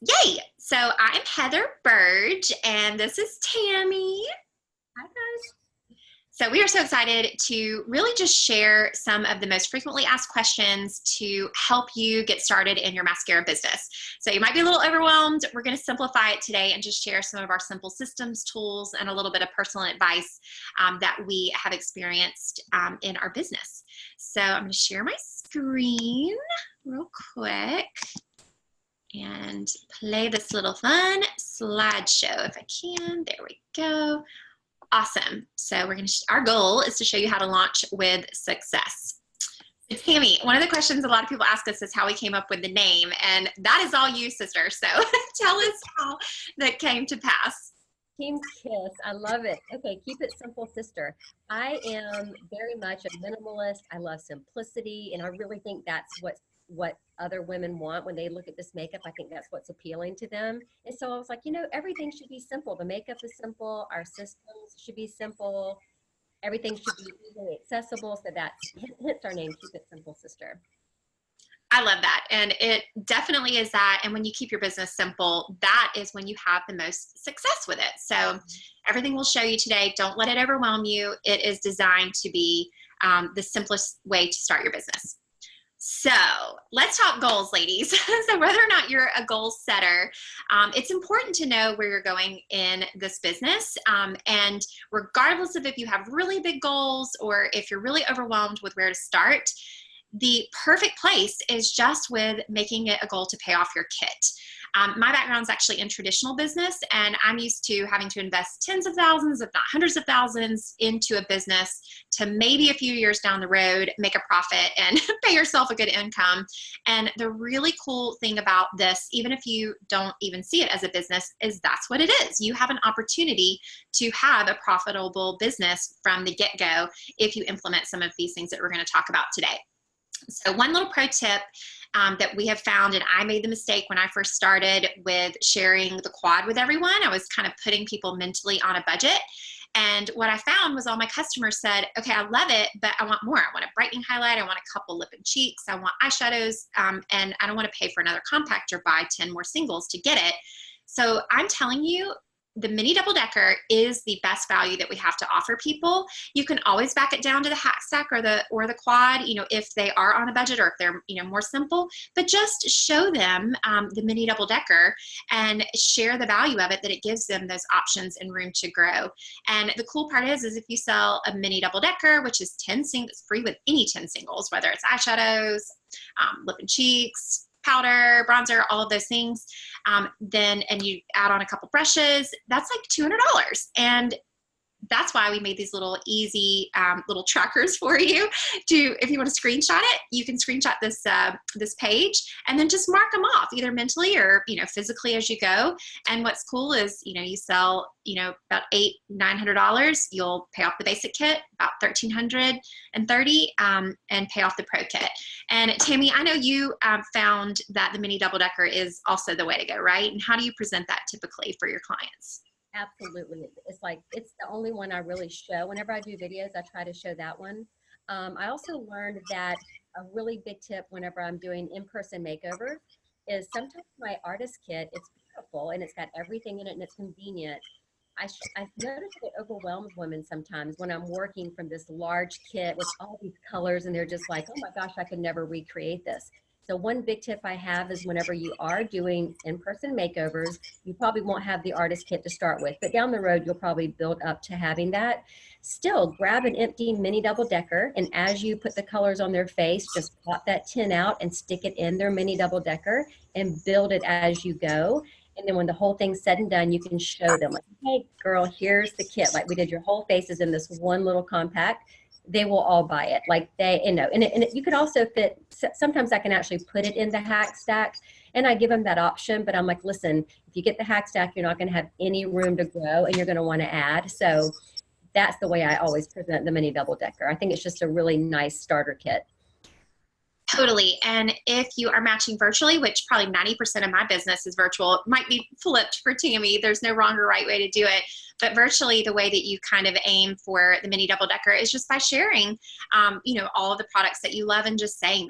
Yay! So I'm Heather Burge, and this is Tammy. Hi guys. So we are so excited to really just share some of the most frequently asked questions to help you get started in your mascara business. So you might be a little overwhelmed. We're going to simplify it today and just share some of our simple systems, tools, and a little bit of personal advice that we have experienced in our business. So I'm going to share my screen real quick and play this little fun slideshow if I can. There we go. Awesome. So our goal is to show you how to launch with success. So Tammy, one of the questions a lot of people ask us is how we came up with the name, and that is all you, sister. So tell us how that came to pass. Team K.I.S.S. I love it. Okay, keep it simple, sister. I am very much a minimalist. I love simplicity, and I really think that's what other women want when they look at this makeup. I think that's what's appealing to them. And so I was like, everything should be simple. The makeup is simple. Our systems should be simple. Everything should be easily accessible. So that's hence our name, Keep It Simple, Sister. I love that. And it definitely is that. And when you keep your business simple, that is when you have the most success with it. So everything we'll show you today, don't let it overwhelm you. It is designed to be the simplest way to start your business. So let's talk goals, ladies. So whether or not you're a goal setter, it's important to know where you're going in this business. And regardless of if you have really big goals or if you're really overwhelmed with where to start, the perfect place is just with making it a goal to pay off your kit. My background is actually in traditional business, and I'm used to having to invest tens of thousands, if not hundreds of thousands, into a business to maybe a few years down the road make a profit and pay yourself a good income. And the really cool thing about this, even if you don't even see it as a business, is that's what it is. You have an opportunity to have a profitable business from the get-go if you implement some of these things that we're going to talk about today. So one little pro tip that we have found, and I made the mistake when I first started with sharing the quad with everyone, I was kind of putting people mentally on a budget. And what I found was all my customers said, okay, I love it, but I want more. I want a brightening highlight. I want a couple lip and cheeks. I want eyeshadows. And I don't want to pay for another compact or buy 10 more singles to get it. So I'm telling you, the mini double decker is the best value that we have to offer people. You can always back it down to the hack stack or the quad, if they are on a budget or if they're, more simple, but just show them the mini double decker and share the value of it, that it gives them those options and room to grow. And the cool part is if you sell a mini double decker, which is 10 singles, free with any 10 singles, whether it's eyeshadows, lip and cheeks, powder, bronzer, all of those things, and you add on a couple brushes, that's like $200. And that's why we made these little easy little trackers for you to, if you want to screenshot it, you can screenshot this page and then just mark them off either mentally or, physically as you go. And what's cool is, you sell, about $900, you'll pay off the basic kit, about $1,330, and pay off the pro kit. And Tammy, I know you found that the mini double decker is also the way to go, right? And how do you present that typically for your clients? Absolutely. It's the only one I really show. Whenever I do videos, I try to show that one. I also learned that a really big tip whenever I'm doing in-person makeovers is sometimes my artist kit, it's beautiful and it's got everything in it and it's convenient. I notice it overwhelms women sometimes when I'm working from this large kit with all these colors and they're just like, oh my gosh, I could never recreate this. So one big tip I have is whenever you are doing in-person makeovers, you probably won't have the artist kit to start with, but down the road, you'll probably build up to having that. Still, grab an empty mini double decker, and as you put the colors on their face, just pop that tin out and stick it in their mini double decker and build it as you go. And then when the whole thing's said and done, you can show them like, hey girl, here's the kit. Like we did your whole faces in this one little compact. They will all buy it. Like you could also fit, sometimes I can actually put it in the hack stack and I give them that option, but I'm like, listen, if you get the hack stack, you're not going to have any room to grow and you're going to want to add. So that's the way I always present the mini double decker. I think it's just a really nice starter kit. Totally. And if you are matching virtually, which probably 90% of my business is virtual, it might be flipped for Tammy. There's no wrong or right way to do it. But virtually, the way that you kind of aim for the mini double decker is just by sharing, all of the products that you love and just saying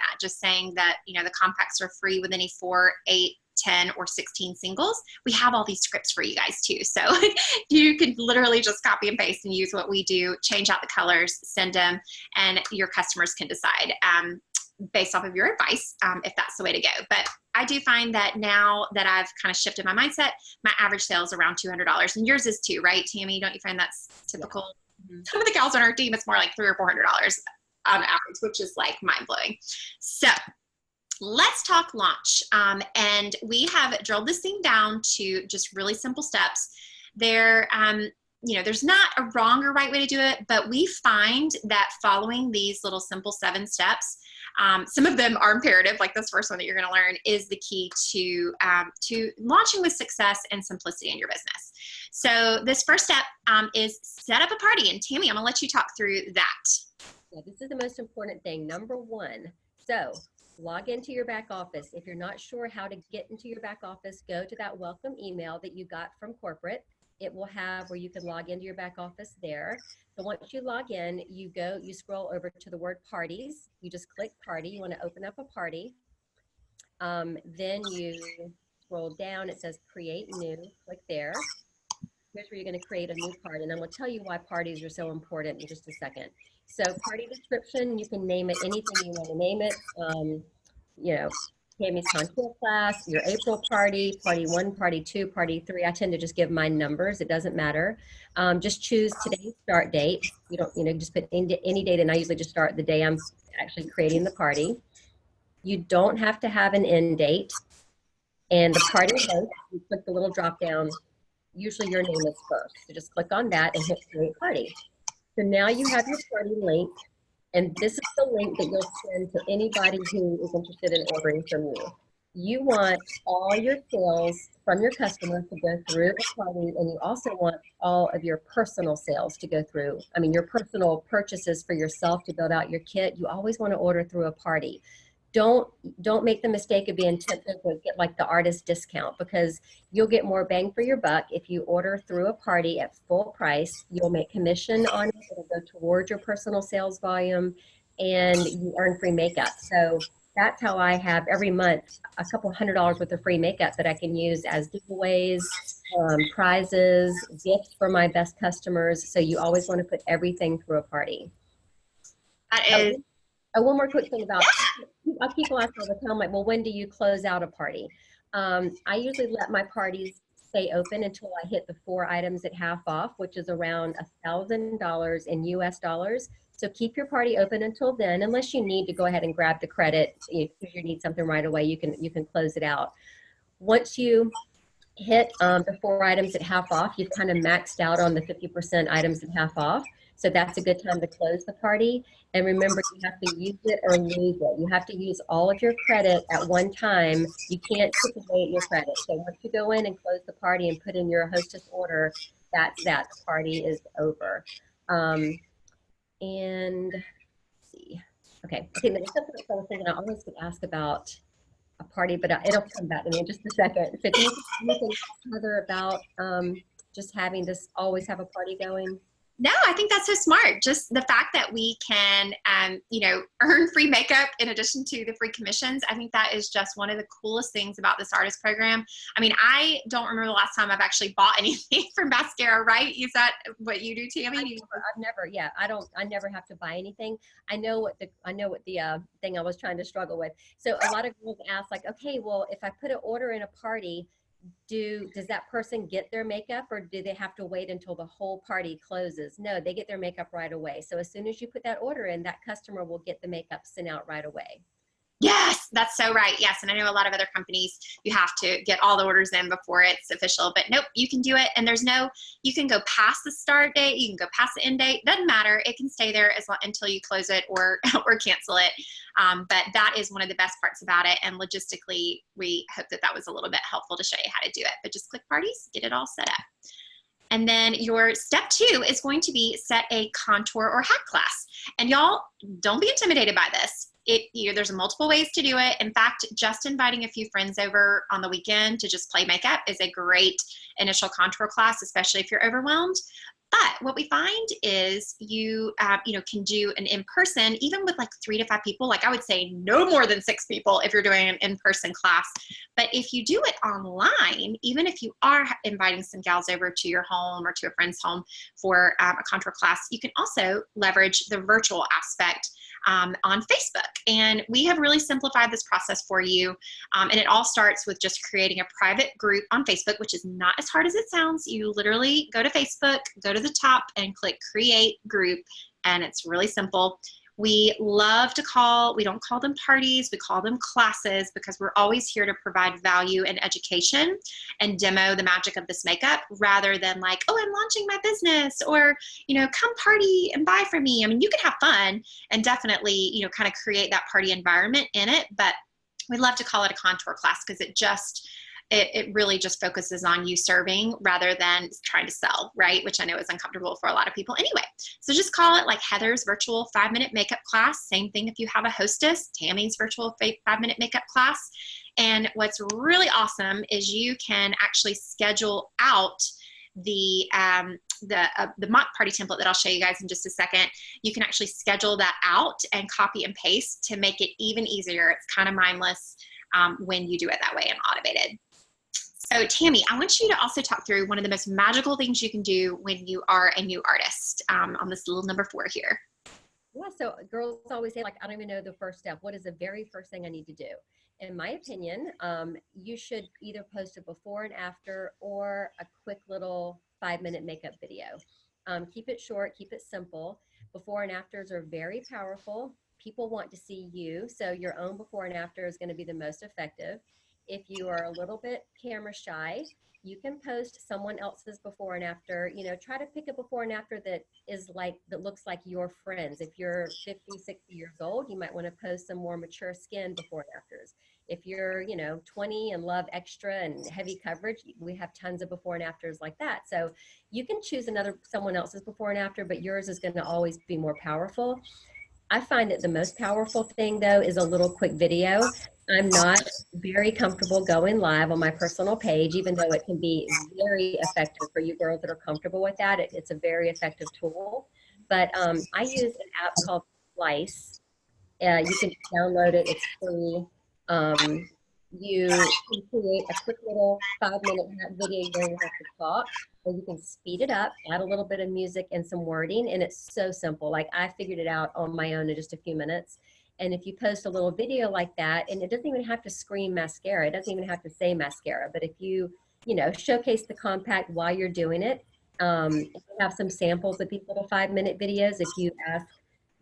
that, the compacts are free with any 4, 8, 10 or 16 singles, we have all these scripts for you guys too. So you can literally just copy and paste and use what we do, change out the colors, send them, and your customers can decide based off of your advice if that's the way to go. But I do find that now that I've kind of shifted my mindset, my average sale is around $200, and yours is too, right, Tammy? Don't you find that's typical? Yeah. Some of the gals on our team, it's more like $300 or $400 on average, which is like mind blowing. So let's talk launch. And we have drilled this thing down to just really simple steps. There, there's not a wrong or right way to do it, but we find that following these little simple 7 steps, some of them are imperative, like this first one that you're going to learn, is the key to launching with success and simplicity in your business. So this first step is set up a party. And Tammy, I'm going to let you talk through that. Yeah, this is the most important thing. Number 1. So log into your back office. If you're not sure how to get into your back office, go to that welcome email that you got from corporate. It will have where you can log into your back office there. So once you log in, you scroll over to the word parties. You just click party. You want to open up a party. Then you scroll down. It says create new. Click there. Here's where you're going to create a new party. And I'm going to tell you why parties are so important in just a second. So party description, you can name it anything you want to name it. Tammy's contour class, your April party, party 1, party 2, party 3. I tend to just give my numbers. It doesn't matter. Just choose today's start date. You don't, just put any date, and I usually just start the day I'm actually creating the party. You don't have to have an end date. And the party host, you click the little drop down. Usually your name is first. So just click on that and hit create party. So now you have your party link. And this is the link that you'll send to anybody who is interested in ordering from you. You want all your sales from your customers to go through a party, and you also want all of your personal sales to go through. I mean, your personal purchases for yourself to build out your kit, you always want to order through a party. Don't make the mistake of being tempted to get like the artist discount, because you'll get more bang for your buck if you order through a party at full price. You'll make commission on it. It'll go towards your personal sales volume, and you earn free makeup. So that's how I have every month a couple $100 worth of free makeup that I can use as giveaways, prizes, gifts for my best customers. So you always want to put everything through a party. That is. One more quick thing about people ask all the time, like, well, when do you close out a party? I usually let my parties stay open until I hit the 4 items at half off, which is around $1,000 in US dollars. So keep your party open until then, unless you need to go ahead and grab the credit. If you need something right away, you can close it out. Once you hit the 4 items at half off, you've kind of maxed out on the 50% items at half off. So that's a good time to close the party. And remember, you have to use it or lose it. You have to use all of your credit at one time. You can't chip away at your credit. So once you go in and close the party and put in your hostess order, that's that. The party is over. And let's see. Okay, there's something else I was thinking I always get asked about a party, but it'll come back to me in just a second. So do you think anything further about just having this always have a party going? No, I think that's so smart. Just the fact that we can, earn free makeup in addition to the free commissions. I think that is just one of the coolest things about this artist program. I mean, I don't remember the last time I've actually bought anything from Maskcara, right? Is that what you do, Tammy? I never have to buy anything. I know what the thing I was trying to struggle with. So a lot of girls ask, like, okay, well, if I put an order in a party, does that person get their makeup, or do they have to wait until the whole party closes? No, they get their makeup right away. So as soon as you put that order in, that customer will get the makeup sent out right away. Yes, that's so right. Yes, and I know a lot of other companies, you have to get all the orders in before it's official, but nope, you can do it. And you can go past the start date, you can go past the end date, doesn't matter. It can stay there until you close it or cancel it. But that is one of the best parts about it. And logistically, we hope that was a little bit helpful to show you how to do it. But just click parties, get it all set up. And then your step 2 is going to be set a contour or hack class. And y'all, don't be intimidated by this. There's multiple ways to do it. In fact, just inviting a few friends over on the weekend to just play makeup is a great initial contour class, especially if you're overwhelmed. But what we find is you, can do an in-person, even with like 3 to 5 people. Like I would say no more than 6 people if you're doing an in-person class. But if you do it online, even if you are inviting some gals over to your home or to a friend's home for a contour class, you can also leverage the virtual aspect on Facebook. And we have really simplified this process for you. And it all starts with just creating a private group on Facebook, which is not as hard as it sounds. You literally go to Facebook, go to the top and click create group. And it's really simple. We love to we don't call them parties, we call them classes, because we're always here to provide value and education and demo the magic of this makeup, rather than like, oh, I'm launching my business, or, come party and buy from me. I mean, you can have fun and definitely, kind of create that party environment in it, but we love to call it a contour class because it really just focuses on you serving rather than trying to sell, right? Which I know is uncomfortable for a lot of people anyway. So just call it like Heather's virtual 5-minute makeup class. Same thing if you have a hostess, Tammy's virtual 5-minute makeup class. And what's really awesome is you can actually schedule out the mock party template that I'll show you guys in just a second. You can actually schedule that out and copy and paste to make it even easier. It's kind of mindless when you do it that way and automated. So Tammy, I want you to also talk through one of the most magical things you can do when you are a new artist on this little number 4 here. Yeah, so girls always say, like, I don't even know the first step. What is the very first thing I need to do? In my opinion, you should either post a before and after or a quick little 5-minute makeup video. Keep it short, keep it simple. Before and afters are very powerful. People want to see you, so your own before and after is going to be the most effective. If you are a little bit camera shy, you can post someone else's before and after. Try to pick a before and after that looks like your friends. If you're 50, 60 years old, you might want to post some more mature skin before and afters. If you're 20 and love extra and heavy coverage, we have tons of before and afters like that. So you can choose someone else's before and after, but yours is going to always be more powerful. I find that the most powerful thing, though, is a little quick video. I'm not very comfortable going live on my personal page, even though it can be very effective for you girls that are comfortable with that. It's a very effective tool. But I use an app called Slice. You can download it. It's free. You can create a quick little 5-minute video. You don't even have to talk, or you can speed it up, add a little bit of music and some wording, and it's so simple. Like, I figured it out on my own in just a few minutes. And if you post a little video like that, and it doesn't even have to scream mascara, it doesn't even have to say mascara, but if you showcase the compact while you're doing it, have some samples of these little 5-minute videos. If you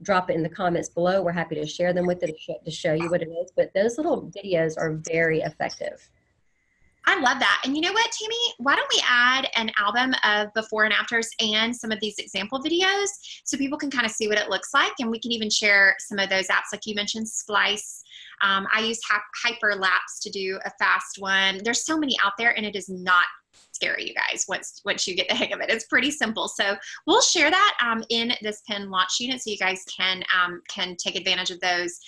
drop it in the comments below, we're happy to share them with it to show you what it is. But those little videos are very effective. I love that. And you know what, Tammy? Why don't we add an album of before and afters and some of these example videos so people can kind of see what it looks like, and we can even share some of those apps like you mentioned, Splice. I use Hyperlapse to do a fast one. There's so many out there, and it is not scary, you guys, once you get the hang of it. It's pretty simple. So we'll share that in this pin launch unit so you guys can take advantage of those,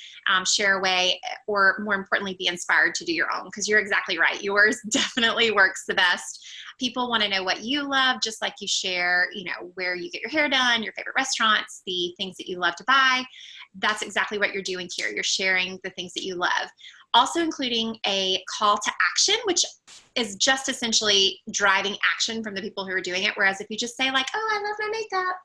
share away, or more importantly, be inspired to do your own, because you're exactly right. Yours definitely works the best. People want to know what you love, just like you share, where you get your hair done, your favorite restaurants, the things that you love to buy. That's exactly what you're doing here. You're sharing the things that you love. Also including a call to action, which is just essentially driving action from the people who are doing it. Whereas if you just say like, oh, I love my makeup,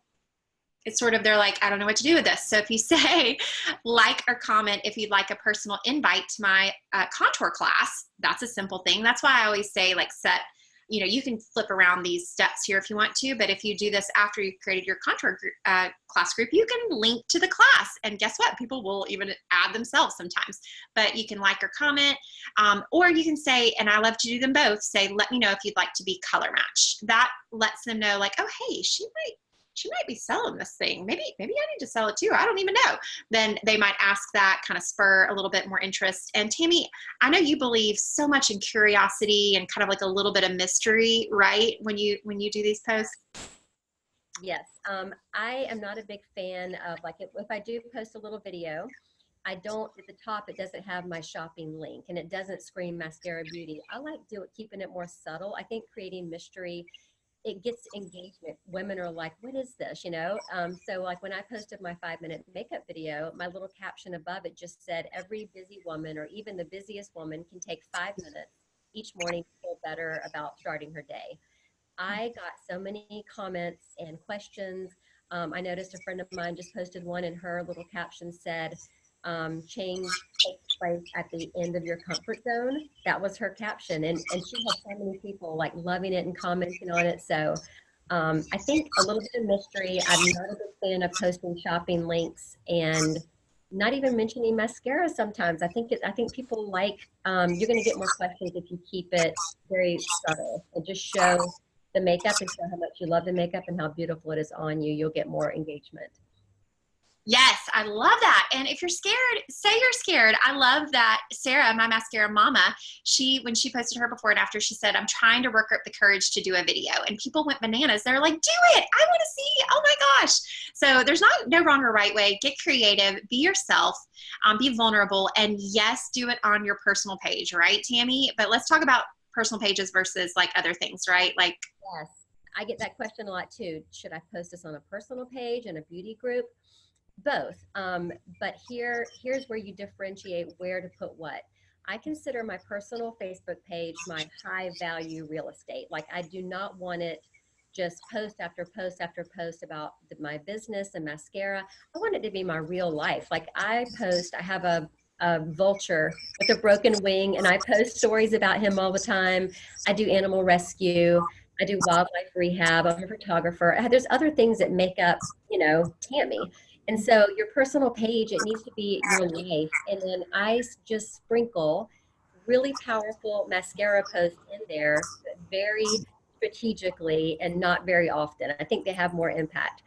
it's sort of, they're like, I don't know what to do with this. So if you say like or comment if you'd like a personal invite to my contour class, that's a simple thing. That's why I always say like set, you can flip around these steps here if you want to, but if you do this after you've created your contour class group, you can link to the class, and guess what? People will even add themselves sometimes, but you can like or comment, or you can say, and I love to do them both, say, let me know if you'd like to be color matched. That lets them know like, oh, hey, she might be selling this thing. Maybe I need to sell it too. I don't even know. Then they might ask that, kind of spur a little bit more interest. And Tammy, I know you believe so much in curiosity and kind of like a little bit of mystery, right? When you do these posts. Yes. I am not a big fan of, like, if I do post a little video, I don't, at the top, it doesn't have my shopping link and it doesn't scream mascara beauty. I like keeping it more subtle. I think creating mystery it gets engagement. Women are like, what is this? You know? So like when I posted my 5-minute makeup video, my little caption above it just said, every busy woman or even the busiest woman can take 5 minutes each morning to feel better about starting her day. I got so many comments and questions. I noticed a friend of mine just posted one, and her little caption said, change takes place at the end of your comfort zone. That was her caption. And she had so many people like loving it and commenting on it. So I think a little bit of mystery. I'm not a big fan of posting shopping links and not even mentioning mascara sometimes. I think people like, you're going to get more questions if you keep it very subtle and just show the makeup and show how much you love the makeup and how beautiful it is on you. You'll get more engagement. Yes, I love that. And if you're scared, say you're scared. I love that Sarah, my mascara mama, when she posted her before and after, she said, I'm trying to work up the courage to do a video. And people went bananas. They're like, do it. I want to see. Oh my gosh. So there's no wrong or right way. Get creative, be yourself, be vulnerable. And yes, do it on your personal page, right, Tammy? But let's talk about personal pages versus like other things, right? Like, Yes, I get that question a lot too. Should I post this on a personal page and a beauty group? Both. But here's where you differentiate where to put what. I consider my personal Facebook page my high value real estate. Like I do not want it just post after post after post about my business and mascara. I want it to be my real life. Like I have a vulture with a broken wing, and I post stories about him all the time. I do animal rescue. I do wildlife rehab. I'm a photographer. There's other things that make up, Tammy. And so your personal page, it needs to be your life. And then just sprinkle really powerful mascara posts in there, but very strategically and not very often. I think they have more impact.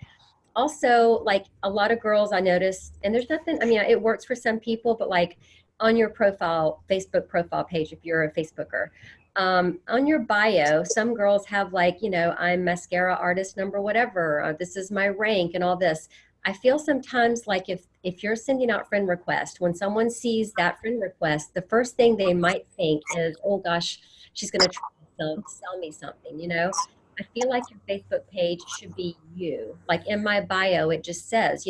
Also, like a lot of girls I noticed, and there's nothing, I mean, it works for some people, but like on your Facebook profile page, if you're a Facebooker, on your bio, some girls have like, I'm mascara artist number whatever, this is my rank and all this. I feel sometimes like if you're sending out friend requests, when someone sees that friend request, the first thing they might think is, oh gosh, she's going to try to sell me something. I feel like your Facebook page should be you. Like in my bio, it just says,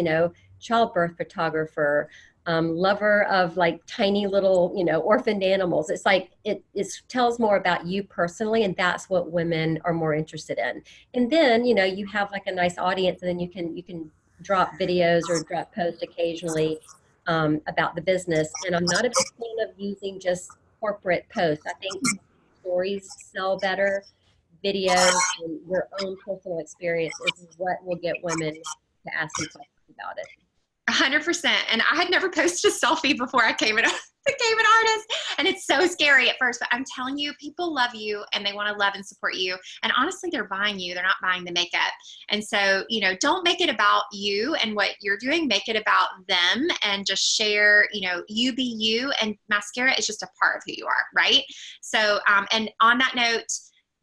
childbirth photographer, lover of like tiny little, orphaned animals. It's like it tells more about you personally, and that's what women are more interested in. And then, you have like a nice audience, and then you can drop videos or drop posts occasionally about the business. And I'm not a big fan of using just corporate posts. I think stories sell better. Videos and your own personal experience is what will get women to ask you questions about it. 100%. And I had never posted a selfie before I became an artist. And it's so scary at first, but I'm telling you, people love you and they want to love and support you. And honestly, they're buying you. They're not buying the makeup. And so, don't make it about you and what you're doing. Make it about them and just share, you be you, and mascara is just a part of who you are. Right. So, and on that note,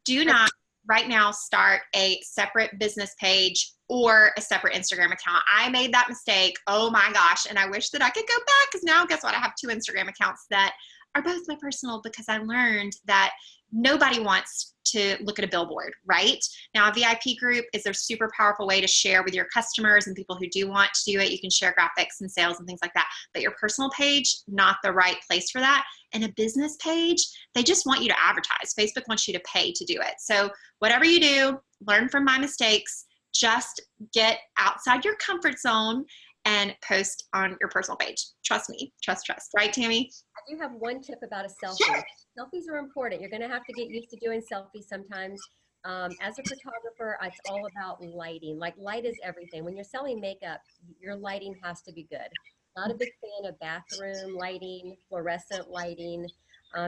do not right now start a separate business page or a separate Instagram account. I made that mistake. Oh my gosh. And I wish that I could go back, because now guess what? I have 2 Instagram accounts that are both my personal, because I learned that nobody wants to look at a billboard, right? Now, a VIP group is a super powerful way to share with your customers and people who do want to do it. You can share graphics and sales and things like that. But your personal page, not the right place for that. And a business page, they just want you to advertise. Facebook wants you to pay to do it. So whatever you do, learn from my mistakes. Just get outside your comfort zone and post on your personal page. Trust me. Trust. Right, Tammy? I do have one tip about a selfie. Selfies are important. You're going to have to get used to doing selfies sometimes. As a photographer, it's all about lighting. Like light is everything. When you're selling makeup, your lighting has to be good. Not a big fan of bathroom lighting, fluorescent lighting.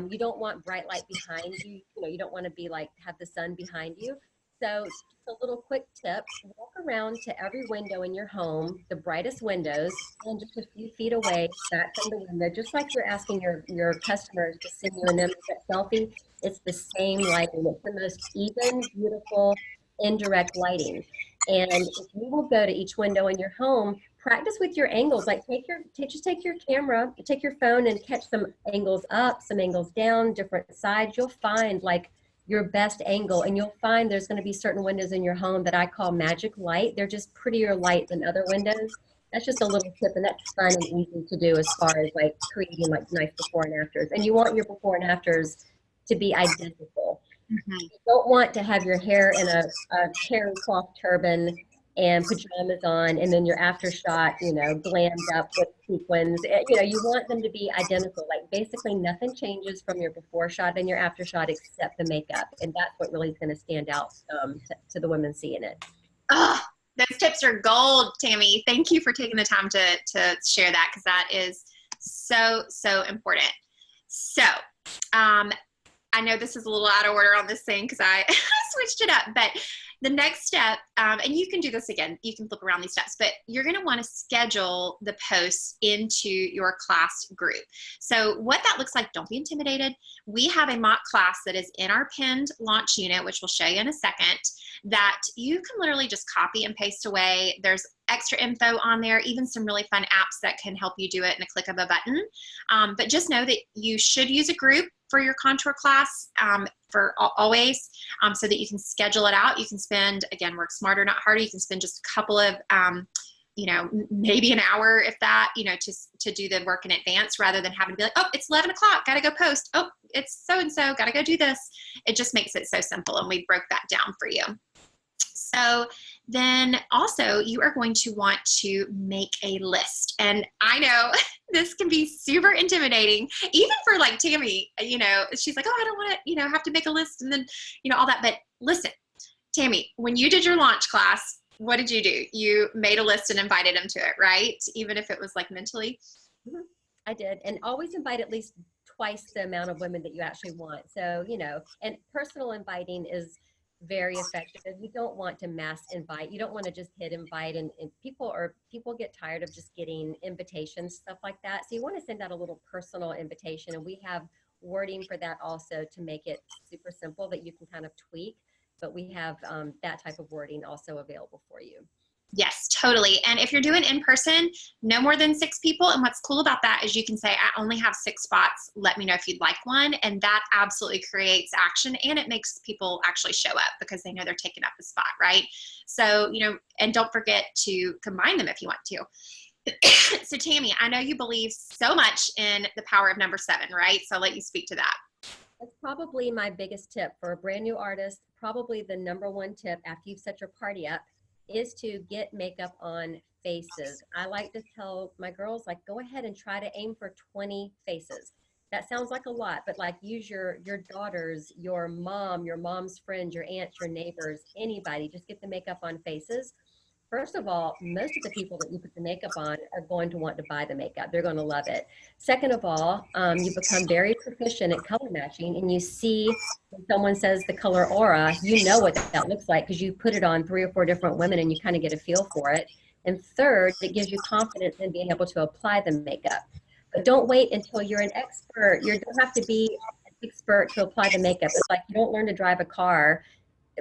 You don't want bright light behind you. You don't want to be like have the sun behind you. So just a little quick tip, walk around to every window in your home, the brightest windows, and just a few feet away back from the window, just like you're asking your customers to send you an image selfie. It's the same lighting. It's the most even, beautiful, indirect lighting. And if you will go to each window in your home, practice with your angles. Like just take your camera, take your phone and catch some angles up, some angles down, different sides. You'll find like your best angle. And you'll find there's going to be certain windows in your home that I call magic light. They're just prettier light than other windows. That's just a little tip, and that's fun and easy to do as far as like creating like nice before and afters. And you want your before and afters to be identical. Mhm. You don't want to have your hair in a terry cloth turban and pajamas on, and then your after shot, glammed up with sequins. You want them to be identical. Like basically nothing changes from your before shot and your after shot except the makeup, and that's what really is going to stand out to the women seeing it. Oh, those tips are gold, Tammy. Thank you for taking the time to share that, because that is so, so important. So, I know this is a little out of order on this thing because I switched it up, but the next step, and you can do this again, you can flip around these steps, but you're going to want to schedule the posts into your class group. So what that looks like, don't be intimidated. We have a mock class that is in our pinned launch unit, which we'll show you in a second, that you can literally just copy and paste away. There's extra info on there, even some really fun apps that can help you do it in a click of a button. But just know that you should use a group for your contour class for always, so that you can schedule it out. You can spend, again, work smarter, not harder. You can spend just a couple of, maybe an hour, if that, to do the work in advance, rather than having to be like, oh, it's 11 o'clock, got to go post. Oh, it's so-and-so, got to go do this. It just makes it so simple, and we broke that down for you. So then also you are going to want to make a list. And I know this can be super intimidating, even for like Tammy, she's like, oh, I don't want to, have to make a list and then, all that. But listen, Tammy, when you did your launch class, what did you do? You made a list and invited them to it, right? Even if it was like mentally. Mm-hmm. I did. And always invite at least twice the amount of women that you actually want. So, and personal inviting is very effective. You don't want to mass invite. You don't want to just hit invite, and people get tired of just getting invitations, stuff like that. So you want to send out a little personal invitation, and we have wording for that also to make it super simple that you can kind of tweak. But we have that type of wording also available for you. Yes, totally. And if you're doing in person, no more than 6 people. And what's cool about that is you can say, I only have 6 spots. Let me know if you'd like one. And that absolutely creates action, and it makes people actually show up because they know they're taking up the spot, right? So, and don't forget to combine them if you want to. So Tammy, I know you believe so much in the power of number 7, right? So I'll let you speak to that. That's probably my biggest tip for a brand new artist. Probably the number 1 tip after you've set your party up is to get makeup on faces. I like to tell my girls, like, go ahead and try to aim for 20 faces. That sounds like a lot, but like use your daughters, your mom's friends, your aunts, your neighbors, anybody. Just get the makeup on faces. First of all, most of the people that you put the makeup on are going to want to buy the makeup. They're going to love it. Second of all, you become very proficient at color matching, and you see when someone says the color aura, you know what that looks like because you put it on 3 or 4 different women and you kind of get a feel for it. And third, it gives you confidence in being able to apply the makeup. But don't wait until you're an expert. You don't have to be an expert to apply the makeup. It's like you don't learn to drive a car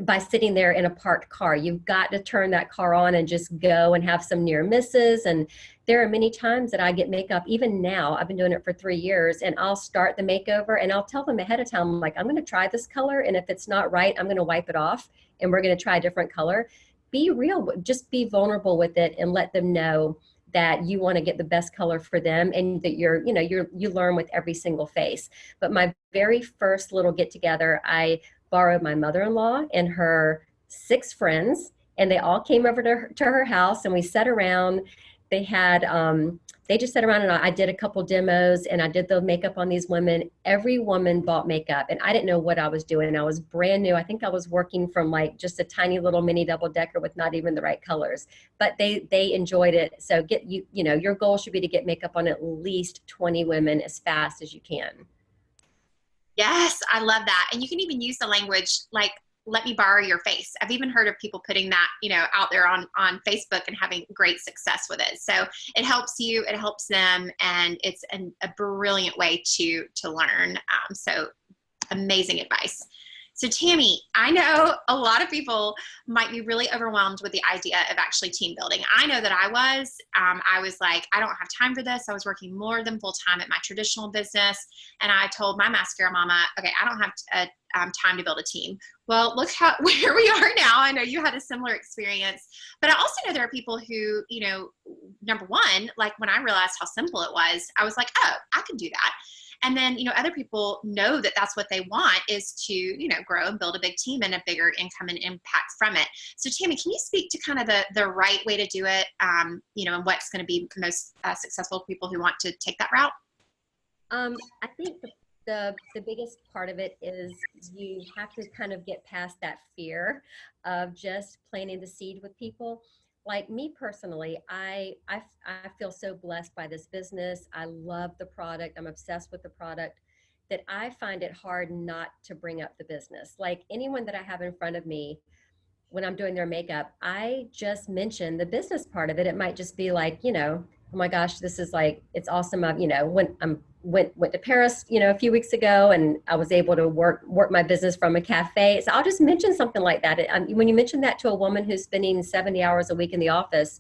by sitting there in a parked car. You've got to turn that car on and just go and have some near misses. And there are many times that I get makeup, even now, I've been doing it for 3 years, and I'll start the makeover and I'll tell them ahead of time, like, I'm going to try this color. And if it's not right, I'm going to wipe it off and we're going to try a different color. Be real, just be vulnerable with it and let them know that you want to get the best color for them, and that you learn with every single face. But my very first little get together, I borrowed my mother-in-law and her 6 friends, and they all came over to her house, and we sat around. They just sat around, and I did a couple demos, and I did the makeup on these women. Every woman bought makeup, and I didn't know what I was doing. I was brand new. I think I was working from like just a tiny little mini double decker with not even the right colors, but they enjoyed it. So your goal should be to get makeup on at least 20 women as fast as you can. Yes, I love that. And you can even use the language like, let me borrow your face. I've even heard of people putting that, out there on Facebook and having great success with it. So it helps you, it helps them, and it's a brilliant way to learn. So amazing advice. So Tammy, I know a lot of people might be really overwhelmed with the idea of actually team building. I know that I was. I was like, I don't have time for this. I was working more than full time at my traditional business. And I told my mascara mama, okay, I don't have time to build a team. Well, look where we are now. I know you had a similar experience, but I also know there are people who, you know, number one, like when I realized how simple it was, I was like, oh, I can do that. And then, you know, other people know that that's what they want is to, you know, grow and build a big team and a bigger income and impact from it. So Tammy, can you speak to kind of the right way to do it, you know, and what's going to be most successful people who want to take that route? I think the biggest part of it is you have to kind of get past that fear of just planting the seed with people. Like me personally, I feel so blessed by this business. I love the product. I'm obsessed with the product that I find it hard not to bring up the business. Like anyone that I have in front of me, when I'm doing their makeup, I just mention the business part of it. It might just be like, you know, oh my gosh, this is like, it's awesome. You know, when went to Paris, you know, a few weeks ago, and I was able to work my business from a cafe. So I'll just mention something like that. When you mention that to a woman who's spending 70 hours a week in the office,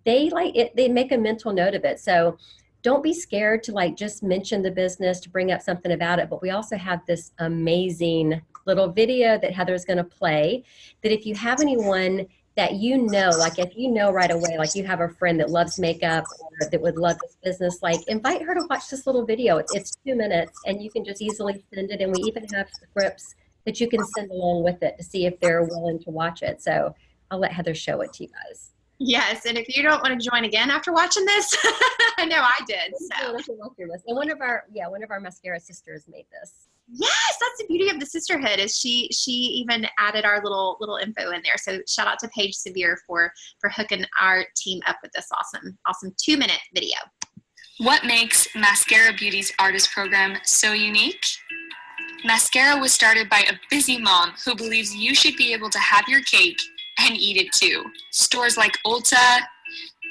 they like it, they make a mental note of it. So don't be scared to like just mention the business, to bring up something about it. But we also have this amazing little video that Heather's going to play, that if you have anyone that you know, like if you know right away, like you have a friend that loves makeup or that would love this business, like invite her to watch this little video. It's 2 minutes and you can just easily send it. And we even have scripts that you can send along with it to see if they're willing to watch it. So I'll let Heather show it to you guys. Yes, and if you don't want to join again after watching this, I know I did. So And one of our mascara sisters made this. yes, that's the beauty of the sisterhood is she even added our little info in there. So shout out to Paige Severe for hooking our team up with this awesome 2-minute video. What makes Maskcara Beauty's artist program so unique? Maskcara was started by a busy mom who believes you should be able to have your cake and eat it too. Stores like Ulta,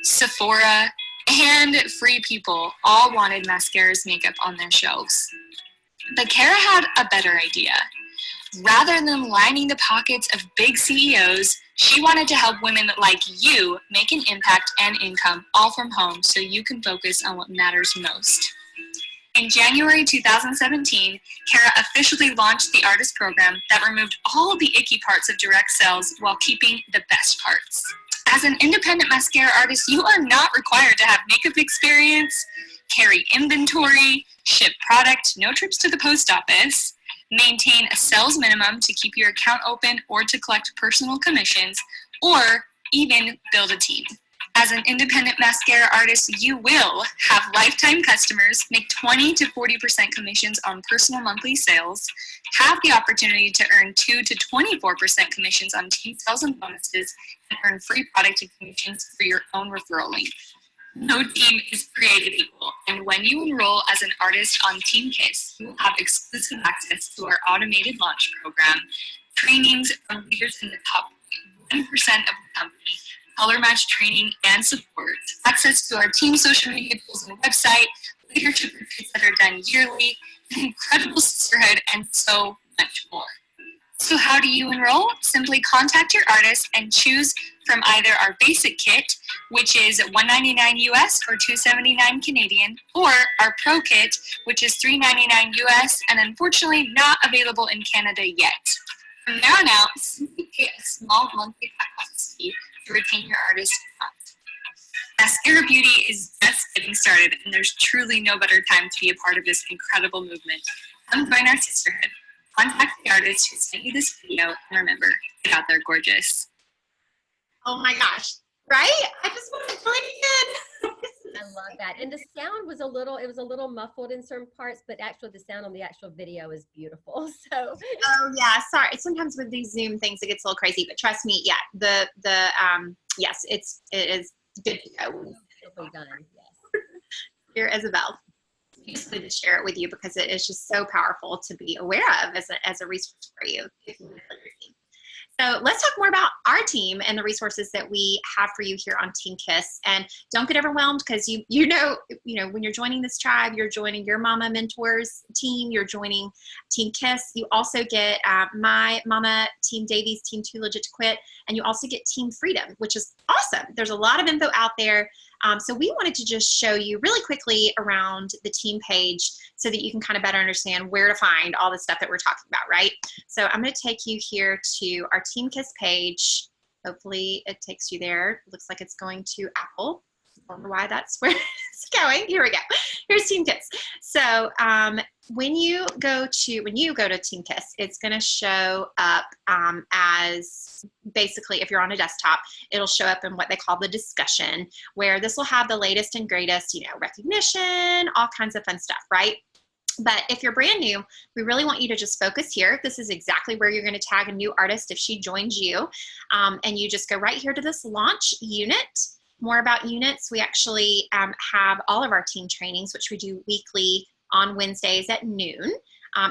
Sephora, and Free People all wanted Maskcara's makeup on their shelves. But Kara had a better idea. Rather than lining the pockets of big CEOs, she wanted to help women like you make an impact and income all from home so you can focus on what matters most. In January 2017, Kara officially launched the artist program that removed all the icky parts of direct sales while keeping the best parts. As an independent mascara artist, you are not required to have makeup experience, carry inventory, ship product, no trips to the post office, maintain a sales minimum to keep your account open or to collect personal commissions, or even build a team. As an independent mascara artist, you will have lifetime customers, make 20 to 40% commissions on personal monthly sales, have the opportunity to earn 2 to 24% commissions on team sales and bonuses, and earn free product and commissions for your own referral link. No team is created equal, and when you enroll as an artist on Team K.I.S.S, you will have exclusive access to our automated launch program, trainings from leaders in the top 1% of the company, color match training and support, access to our team social media tools and website, leadership retreats that are done yearly, an incredible sisterhood, and so much more. So how do you enroll? Simply contact your artist and choose from either our basic kit, which is $199 US or $279 Canadian, or our Pro Kit, which is $399 US and unfortunately not available in Canada yet. From there on out, simply pay a small monthly access fee to retain your artist account. Maskcara Beauty is just getting started, and there's truly no better time to be a part of this incredible movement. Come join our sisterhood. Contact the artist who sent you this video, and remember, get out there gorgeous. Oh my gosh, right? I just want to play it I love that. And the sound was it was a little muffled in certain parts, but actually the sound on the actual video is beautiful. So oh yeah, sorry. Sometimes with these Zoom things it gets a little crazy, but trust me, yeah, yes, it is good to go. beautifully done. Yes. Here, Isabel. Just wanted to share it with you because it is just so powerful to be aware of as a resource for you. So let's talk more about our team and the resources that we have for you here on Team K.I.S.S. And don't get overwhelmed, because you know when you're joining this tribe, you're joining your Mama Mentors team, you're joining Team K.I.S.S. You also get my Mama, Team Davies, Team Too Legit to Quit, and you also get Team Freedom, which is awesome. There's a lot of info out there. So we wanted to just show you really quickly around the team page so that you can kind of better understand where to find all the stuff that we're talking about, right? So I'm going to take you here to our Team K.I.S.S page. Hopefully it takes you there. Looks like it's going to Apple. I don't know why that's where it's going. Here we go. Here's Team K.I.S.S. So when you go to Team K.I.S.S, it's going to show up as basically, if you're on a desktop, it'll show up in what they call the discussion, where this will have the latest and greatest, recognition, all kinds of fun stuff, right? But if you're brand new, we really want you to just focus here. This is exactly where you're going to tag a new artist if she joins you. And you just go right here to this launch unit. More about units. We actually have all of our team trainings, which we do weekly on Wednesdays at noon.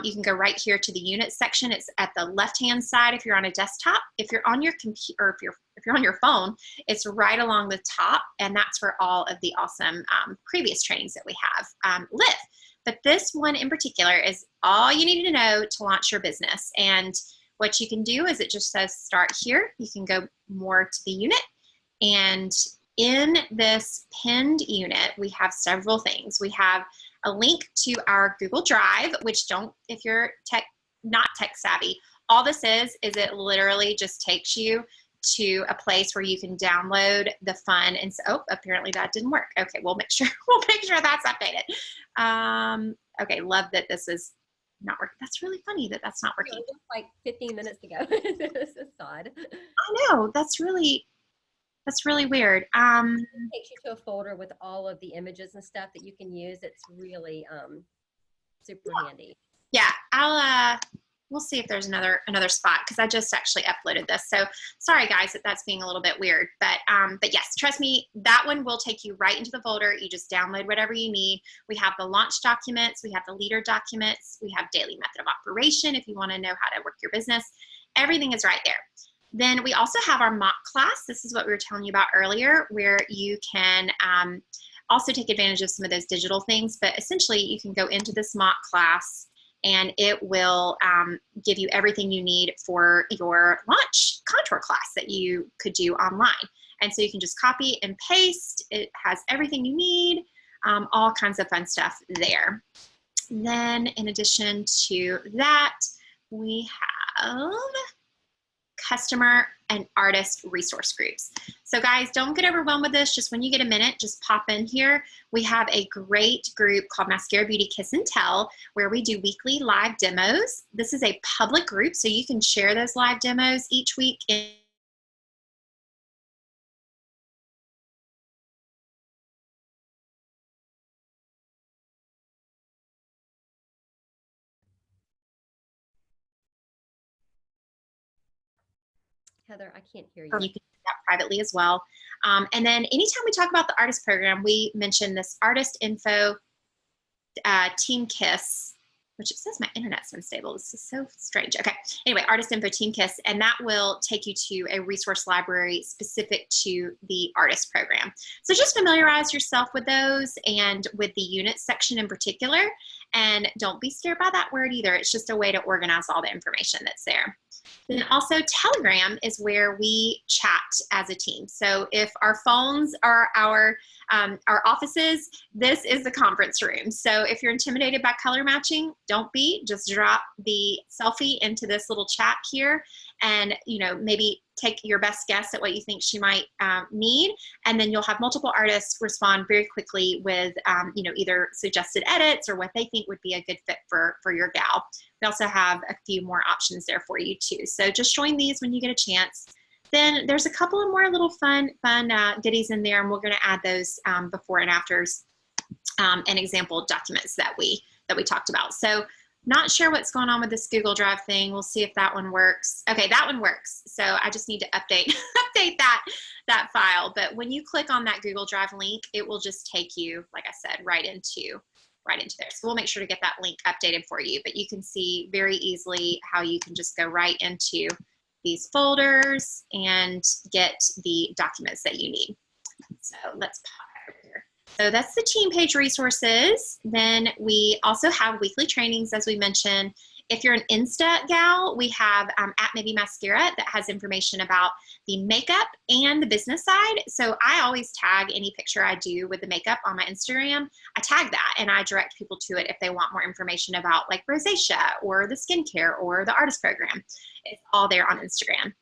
You can go right here to the unit section. It's at the left-hand side if you're on a desktop. If you're on your computer, or if you're on your phone, it's right along the top, and that's where all of the awesome previous trainings that we have live. But this one in particular is all you need to know to launch your business. And what you can do is it just says start here. You can go more to the unit. And in this pinned unit, we have several things. We have a link to our Google Drive, which if you're not tech savvy, all this is it literally just takes you to a place where you can download the fun. And so, oh, apparently that didn't work. Okay, we'll make sure that's updated. Okay, love that this is not working. That's really funny that that's not working. Like 15 minutes ago. This is odd. I know, that's really weird. It takes you to a folder with all of the images and stuff that you can use. It's really super handy. Yeah, we'll see if there's another spot, because I just actually uploaded this. So sorry guys that's being a little bit weird, but yes, trust me, that one will take you right into the folder. You just download whatever you need. We have the launch documents, we have the leader documents, we have daily method of operation if you want to know how to work your business. Everything is right there. Then we also have our mock class. This is what we were telling you about earlier, where you can also take advantage of some of those digital things, but essentially you can go into this mock class and it will give you everything you need for your launch contour class that you could do online. And so you can just copy and paste. It has everything you need, all kinds of fun stuff there. And then in addition to that, we have customer and artist resource groups. So guys, don't get overwhelmed with this. Just when you get a minute, just pop in here. We have a great group called Maskcara Beauty Kiss and Tell, where we do weekly live demos. This is a public group, so you can share those live demos each week Heather, I can't hear you. You can do that privately as well. And then anytime we talk about the artist program, we mention this artist info Team K.I.S.S, which it says my internet's unstable. This is so strange. Okay. Anyway, artist info Team K.I.S.S, and that will take you to a resource library specific to the artist program. So just familiarize yourself with those and with the unit section in particular. And don't be scared by that word either. It's just a way to organize all the information that's there. Then also Telegram is where we chat as a team. So if our phones are our offices, this is the conference room. So if you're intimidated by color matching, don't be. Just drop the selfie into this little chat here, and maybe take your best guess at what you think she might need, and then you'll have multiple artists respond very quickly with either suggested edits or what they think would be a good fit for your gal. We also have a few more options there for you too. So just join these when you get a chance. Then there's a couple of more little fun goodies in there, and we're going to add those before and afters and example documents that we talked about. So not sure what's going on with this Google Drive thing. We'll see if that one works. Okay, that one works. So I just need to update that file. But when you click on that Google Drive link, it will just take you, like I said, right into there. So we'll make sure to get that link updated for you. But you can see very easily how you can just go right into these folders and get the documents that you need. So let's pop over here. So that's the team page resources. Then we also have weekly trainings, as we mentioned. If you're an Insta gal, we have at Maybe Maskcara that has information about the makeup and the business side. So I always tag any picture I do with the makeup on my Instagram. I tag that and I direct people to it if they want more information about like rosacea or the skincare or the artist program. It's all there on Instagram.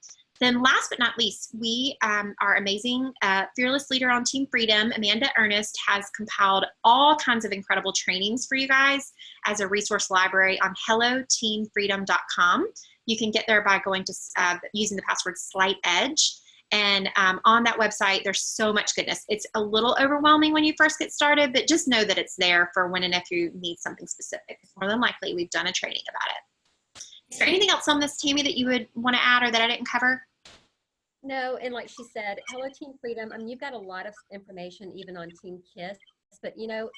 Then last but not least, we our amazing fearless leader on Team Freedom, Amanda Ernest, has compiled all kinds of incredible trainings for you guys as a resource library on helloteamfreedom.com. You can get there by going to using the password Slight Edge. And on that website, there's so much goodness. It's a little overwhelming when you first get started, but just know that it's there for when and if you need something specific. More than likely, we've done a training about it. Is there anything else on this, Tammy, that you would want to add or that I didn't cover? No, and like she said, Hello Team Freedom. I mean, you've got a lot of information even on Team K.I.S.S, but you know,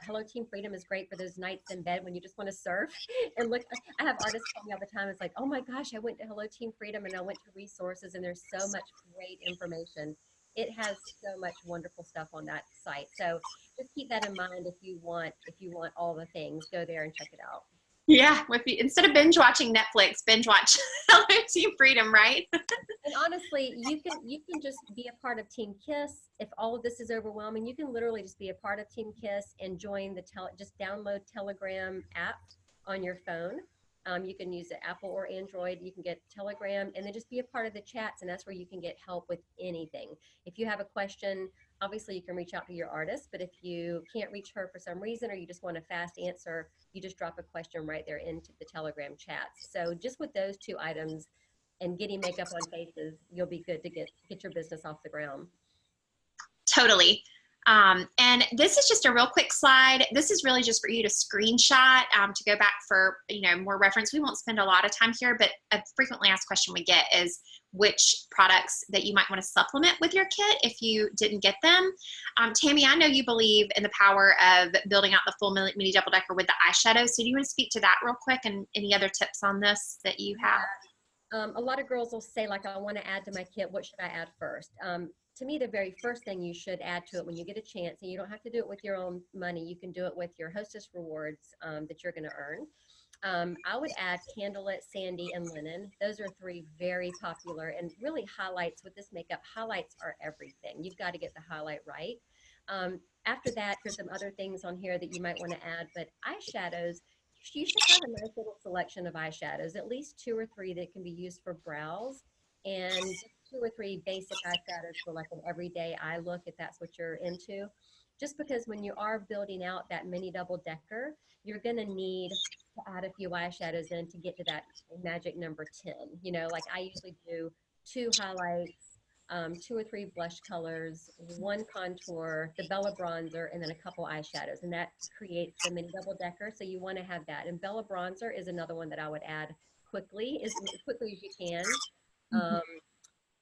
Hello Team Freedom is great for those nights in bed when you just want to surf and look. I have artists tell me all the time, it's like, oh my gosh, I went to Hello Team Freedom and I went to resources and there's so much great information. It has so much wonderful stuff on that site. So just keep that in mind if you want all the things, go there and check it out. Yeah, instead of binge watching Netflix, binge watch Hello Team Freedom, right? And honestly, you can just be a part of Team K.I.S S. If all of this is overwhelming, you can literally just be a part of Team K.I.S S and join just download Telegram app on your phone. You can use the Apple or Android. You can get Telegram and then just be a part of the chats, and that's where you can get help with anything. If you have a question, obviously you can reach out to your artist, but if you can't reach her for some reason or you just want a fast answer, you just drop a question right there into the Telegram chats. So just with those two items and getting makeup on faces, you'll be good to get your business off the ground. Totally. And this is just a real quick slide. This is really just for you to screenshot to go back for more reference. We won't spend a lot of time here, but a frequently asked question we get is which products that you might want to supplement with your kit if you didn't get them. Tammy, I know you believe in the power of building out the full mini double decker with the eyeshadow. So do you want to speak to that real quick and any other tips on this that you have? A lot of girls will say, like, I want to add to my kit. What should I add first? To me, the very first thing you should add to it when you get a chance, and you don't have to do it with your own money, you can do it with your hostess rewards that you're going to earn. I would add Candlelit, Sandy, and Linen. Those are three very popular and really highlights with this makeup. Highlights are everything. You've got to get the highlight right. After that, there's some other things on here that you might want to add, but eyeshadows, you should have a nice little selection of eyeshadows, at least 2 or 3 that can be used for brows, and 2 or 3 basic eyeshadows for like an everyday eye look if that's what you're into. Just because when you are building out that mini double decker, you're going to need to add a few eyeshadows in to get to that magic number 10. You know, like I usually do 2 highlights, 2 or 3 blush colors, 1 contour, the Bella bronzer, and then a couple eyeshadows, and that creates the mini double decker. So you want to have that. And Bella bronzer is another one that I would add quickly, as quickly as you can.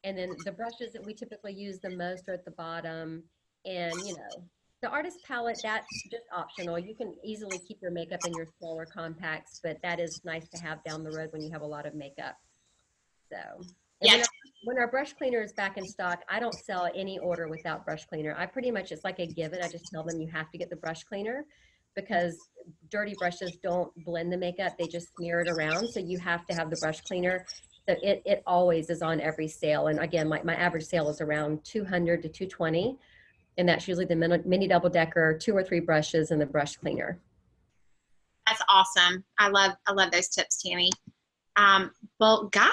And then the brushes that we typically use the most are at the bottom. And the artist palette, that's just optional. You can easily keep your makeup in your smaller compacts, but that is nice to have down the road when you have a lot of makeup. So. And when our brush cleaner is back in stock, I don't sell any order without brush cleaner. I pretty much, it's like a given. I just tell them you have to get the brush cleaner because dirty brushes don't blend the makeup. They just smear it around. So you have to have the brush cleaner. So it always is on every sale. And again, like my average sale is around 200 to 220. And that's usually the mini double decker, 2 or 3 brushes, and the brush cleaner. That's awesome. I love those tips, Tammy. Well, guys,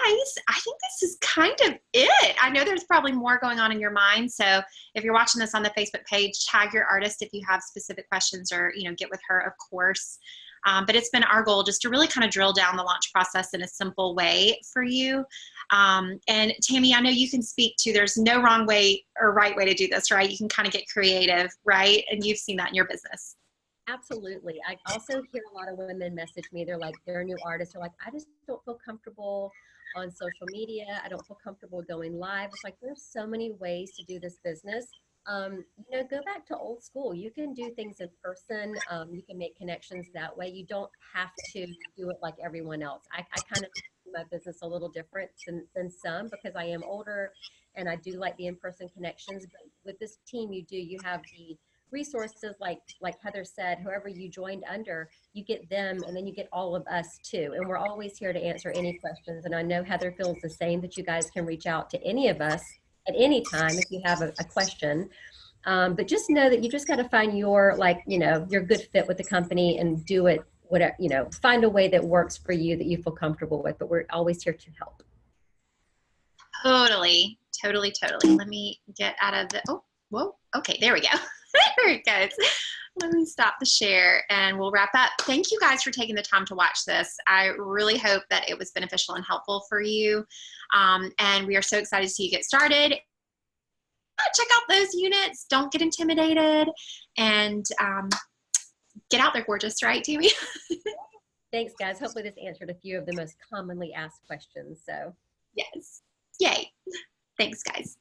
I think this is kind of it. I know there's probably more going on in your mind. So if you're watching this on the Facebook page, tag your artist if you have specific questions or, get with her, of course. But it's been our goal just to really kind of drill down the launch process in a simple way for you. And Tammy, I know you can speak to, there's no wrong way or right way to do this, right? You can kind of get creative, right? And you've seen that in your business. Absolutely. I also hear a lot of women message me. They're like, they're new artists. They're like, I just don't feel comfortable on social media. I don't feel comfortable going live. It's like, there's so many ways to do this business. Go back to old school. You can do things in person. You can make connections that way. You don't have to do it like everyone else. I kind of my business a little different than some, because I am older and I do like the in-person connections. But with this team, you have the resources, like Heather said, whoever you joined under, you get them, and then you get all of us too. And we're always here to answer any questions. And I know Heather feels the same, that you guys can reach out to any of us at any time if you have a question. But just know that you just got to find your, your good fit with the company and do it, whatever, find a way that works for you, that you feel comfortable with. But we're always here to help. Totally. Let me get out of the, oh, whoa. Okay, there we go. There it goes. Let me stop the share and we'll wrap up. Thank you guys for taking the time to watch this. I really hope that it was beneficial and helpful for you. And we are so excited to see you get started. Check out those units. Don't get intimidated, and get out there, gorgeous, right, Tammy? Thanks, guys. Hopefully this answered a few of the most commonly asked questions. So yes. Yay. Thanks, guys.